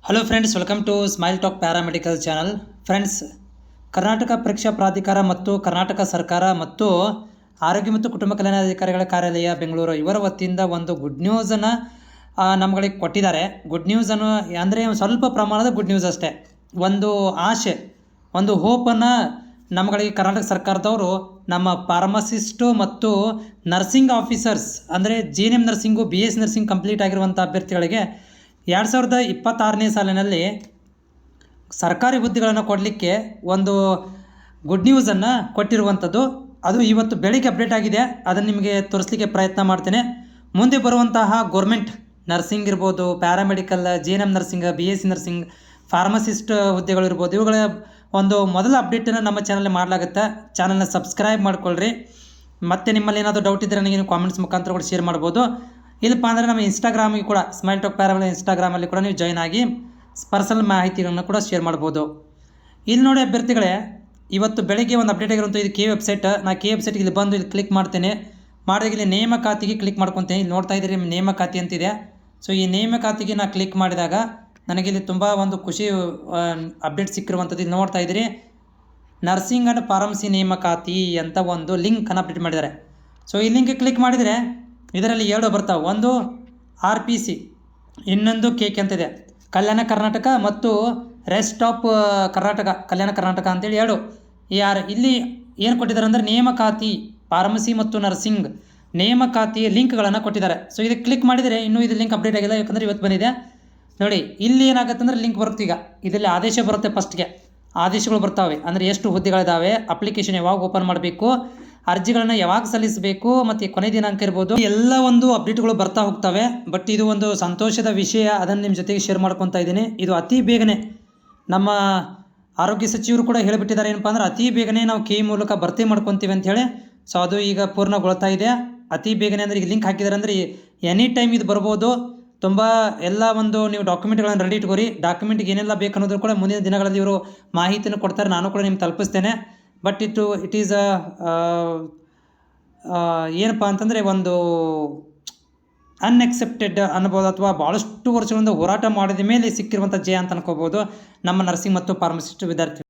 Hello friends, welcome to Smile Talk paramedical channel. Friends, Karnataka ಪರೀಕ್ಷಾ ಪ್ರಾಧಿಕಾರ ಮತ್ತು ಕರ್ನಾಟಕ ಸರ್ಕಾರ ಮತ್ತು ಆರೋಗ್ಯ ಮತ್ತು ಕುಟುಂಬ ಕಲ್ಯಾಣಾಧಿಕಾರಿಗಳ ಕಾರ್ಯಾಲಯ ಬೆಂಗಳೂರು ಇವರ ವತಿಯಿಂದ ಒಂದು ಗುಡ್ ನ್ಯೂಸನ್ನು ನಮ್ಗಳಿಗೆ ಕೊಟ್ಟಿದ್ದಾರೆ. ಗುಡ್ ನ್ಯೂಸನ್ನು ಅಂದರೆ ಸ್ವಲ್ಪ ಪ್ರಮಾಣದ ಗುಡ್ ನ್ಯೂಸ್ ಅಷ್ಟೇ. ಒಂದು ಆಶೆ, ಒಂದು ಹೋಪನ್ನು ನಮ್ಗಳಿಗೆ ಕರ್ನಾಟಕ ಸರ್ಕಾರದವರು ನಮ್ಮ ಫಾರ್ಮಸಿಸ್ಟು ಮತ್ತು ನರ್ಸಿಂಗ್ ಆಫೀಸರ್ಸ್ ಅಂದರೆ GNM nursing BS nursing complete ಆಗಿರುವಂಥ ಅಭ್ಯರ್ಥಿಗಳಿಗೆ 2026ನೇ ಸಾಲಿನಲ್ಲಿ ಸರ್ಕಾರಿ ಹುದ್ದೆಗಳನ್ನು ಕೊಡಲಿಕ್ಕೆ ಒಂದು ಗುಡ್ ನ್ಯೂಸನ್ನು ಕೊಟ್ಟಿರುವಂಥದ್ದು. ಅದು ಇವತ್ತು ಬೆಳಿಗ್ಗೆ ಅಪ್ಡೇಟ್ ಆಗಿದೆ. ಅದನ್ನು ನಿಮಗೆ ತೋರಿಸಲಿಕ್ಕೆ ಪ್ರಯತ್ನ ಮಾಡ್ತೇನೆ. ಮುಂದೆ ಬರುವಂತಹ ಗೋರ್ಮೆಂಟ್ ನರ್ಸಿಂಗ್ ಇರ್ಬೋದು, paramedical, GNM nursing, BSc nursing, pharmacist ಹುದ್ದೆಗಳು ಇರ್ಬೋದು, ಇವುಗಳ ಒಂದು ಮೊದಲ ಅಪ್ಡೇಟನ್ನು ನಮ್ಮ ಚಾನಲ್ ಮಾಡಲಾಗುತ್ತೆ. ಚಾನಲ್ನ ಸಬ್ಸ್ಕ್ರೈಬ್ ಮಾಡ್ಕೊಳ್ರಿ. ಮತ್ತು ನಿಮ್ಮಲ್ಲಿ ಏನಾದರೂ ಡೌಟ್ ಇದ್ದರೆ ನನಗೆ ನೀವು ಕಾಮೆಂಟ್ಸ್ ಮುಖಾಂತರ ಕೂಡ ಶೇರ್ ಮಾಡ್ಬೋದು. ಇಲ್ಲಪ್ಪ ಅಂದರೆ ನಮ್ಮ ಇನ್ಸ್ಟಾಗ್ರಾಮಿಗೆ ಕೂಡ ಸ್ಮೈಲ್ ಟಾಕ್ ಪ್ಯಾರಾಮೆಡಿಕಲ್ ಇನ್ಸ್ಟಾಗ್ರಾಮಲ್ಲಿ ಕೂಡ ನೀವು ಜಾಯ್ನ್ ಆಗಿ ಪರ್ಸನಲ್ ಮಾಹಿತಿಗಳನ್ನು ಕೂಡ ಶೇರ್ ಮಾಡ್ಬೋದು. ಇಲ್ಲಿ ನೋಡಿ ಅಭ್ಯರ್ಥಿಗಳೇ, ಇವತ್ತು ಬೆಳಗ್ಗೆ ಒಂದು ಅಪ್ಡೇಟ್ ಆಗಿರುವಂಥ ಇದು ವೆಬ್ಸೈಟ್. ನಾನು ವೆಬ್ಸೈಟ್ಗೆ ಇಲ್ಲಿ ಬಂದು ಇಲ್ಲಿ ಕ್ಲಿಕ್ ಮಾಡ್ತೇನೆ. ಮಾಡಿದಾಗ ಇಲ್ಲಿ ನೇಮಕಾತಿಗೆ ಕ್ಲಿಕ್ ಮಾಡ್ಕೊತೇನೆ. ಇಲ್ಲಿ ನೋಡ್ತಾ ಇದ್ದೀರಿ ನೇಮಕಾತಿ ಅಂತಿದೆ. ಸೊ ಈ ನೇಮಕಾತಿಗೆ ನಾನು ಕ್ಲಿಕ್ ಮಾಡಿದಾಗ ನನಗೆ ಇಲ್ಲಿ ತುಂಬ ಒಂದು ಖುಷಿ ಅಪ್ಡೇಟ್ ಸಿಕ್ಕಿರುವಂಥದ್ದು. ಇಲ್ಲಿ ನೋಡ್ತಾ ಇದ್ದೀರಿ ನರ್ಸಿಂಗ್ ಆ್ಯಂಡ್ ಫಾರ್ಮಸಿ ನೇಮಕಾತಿ ಅಂತ ಒಂದು ಲಿಂಕನ್ನು ಅಪ್ಡೇಟ್ ಮಾಡಿದ್ದಾರೆ. ಸೊ ಈ ಲಿಂಕ್ಗೆ ಕ್ಲಿಕ್ ಮಾಡಿದರೆ ಇದರಲ್ಲಿ 2 ಬರ್ತಾವೆ. ಒಂದು RPC, ಇನ್ನೊಂದು KK ಅಂತಿದೆ, ಕಲ್ಯಾಣ ಕರ್ನಾಟಕ ಮತ್ತು ರೆಸ್ಟ್ ಆಫ್ ಕರ್ನಾಟಕ, ಕಲ್ಯಾಣ ಕರ್ನಾಟಕ ಅಂತೇಳಿ 2. ಇಲ್ಲಿ ಏನು ಕೊಟ್ಟಿದ್ದಾರೆ ಅಂದರೆ ನೇಮಕಾತಿ ಫಾರ್ಮಸಿ ಮತ್ತು ನರ್ಸಿಂಗ್ ನೇಮಕಾತಿ ಲಿಂಕ್ಗಳನ್ನು ಕೊಟ್ಟಿದ್ದಾರೆ. ಸೊ ಇದಕ್ಕೆ ಕ್ಲಿಕ್ ಮಾಡಿದರೆ ಇನ್ನೂ ಇದು ಲಿಂಕ್ ಅಪ್ಡೇಟ್ ಆಗಿಲ್ಲ, ಯಾಕಂದರೆ ಇವತ್ತು ಬಂದಿದೆ ನೋಡಿ. ಇಲ್ಲಿ ಏನಾಗುತ್ತೆ ಅಂದರೆ ಲಿಂಕ್ ಬರುತ್ತೆ. ಈಗ ಇದರಲ್ಲಿ ಆದೇಶ ಬರುತ್ತೆ. ಫಸ್ಟ್ಗೆ ಆದೇಶಗಳು ಬರ್ತಾವೆ, ಅಂದರೆ ಎಷ್ಟು ಹುದ್ದೆಗಳಿದ್ದಾವೆ, ಅಪ್ಲಿಕೇಶನ್ ಯಾವಾಗ ಓಪನ್ ಮಾಡಬೇಕು, ಅರ್ಜಿಗಳನ್ನು ಯಾವಾಗ ಸಲ್ಲಿಸಬೇಕು, ಮತ್ತು ಕೊನೆ ದಿನಾಂಕ ಇರ್ಬೋದು, ಎಲ್ಲ ಒಂದು ಅಪ್ಡೇಟ್ಗಳು ಬರ್ತಾ ಹೋಗ್ತವೆ. ಬಟ್ ಇದು ಒಂದು ಸಂತೋಷದ ವಿಷಯ, ಅದನ್ನು ನಿಮ್ಮ ಜೊತೆಗೆ ಶೇರ್ ಮಾಡ್ಕೊತಾ ಇದ್ದೀನಿ. ಇದು ಅತಿ ಬೇಗನೆ ನಮ್ಮ ಆರೋಗ್ಯ ಸಚಿವರು ಕೂಡ ಹೇಳಿಬಿಟ್ಟಿದ್ದಾರೆ. ಏನಪ್ಪ ಅಂದ್ರೆ ಅತಿ ಬೇಗನೆ ನಾವು KE ಮೂಲಕ ಭರ್ತಿ ಮಾಡ್ಕೊತೀವಿ ಅಂಥೇಳಿ. ಸೊ ಅದು ಈಗ ಪೂರ್ಣಗೊಳ್ತಾ ಇದೆ ಅತಿ ಬೇಗನೆ. ಅಂದರೆ ಈಗ ಲಿಂಕ್ ಹಾಕಿದ್ದಾರೆ ಅಂದರೆ ಎನಿ ಟೈಮ್ ಇದು ಬರ್ಬೋದು. ತುಂಬ ಎಲ್ಲ ಒಂದು ನೀವು ಡಾಕ್ಯುಮೆಂಟ್ಗಳನ್ನು ರೆಡಿ ಇಟ್ಕೋರಿ. ಡಾಕ್ಯುಮೆಂಟ್ಗೆ ಏನೆಲ್ಲ ಬೇಕು ಅನ್ನೋದು ಕೂಡ ಮುಂದಿನ ದಿನಗಳಲ್ಲಿ ಇವರು ಮಾಹಿತಿಯನ್ನು ಕೊಡ್ತಾರೆ, ನಾನು ಕೂಡ ನಿಮ್ಗೆ ತಲುಪಿಸ್ತೇನೆ. ಬಟ್ ಇಟ್ ಈಸ್ ಏನಪ್ಪ ಅಂತಂದರೆ ಒಂದು ಅನ್ಎಕ್ಸೆಪ್ಟೆಡ್ ಅನ್ಬೋದು, ಅಥವಾ ಭಾಳಷ್ಟು ವರ್ಷಗಳಿಂದ ಹೋರಾಟ ಮಾಡಿದ ಮೇಲೆ ಸಿಕ್ಕಿರುವಂಥ ಜಯ ಅಂತ ಅನ್ಕೋಬೋದು ನಮ್ಮ ನರ್ಸಿಂಗ್ ಮತ್ತು ಫಾರ್ಮಸಿಸ್ಟ್ ವಿದ್ಯಾರ್ಥಿ.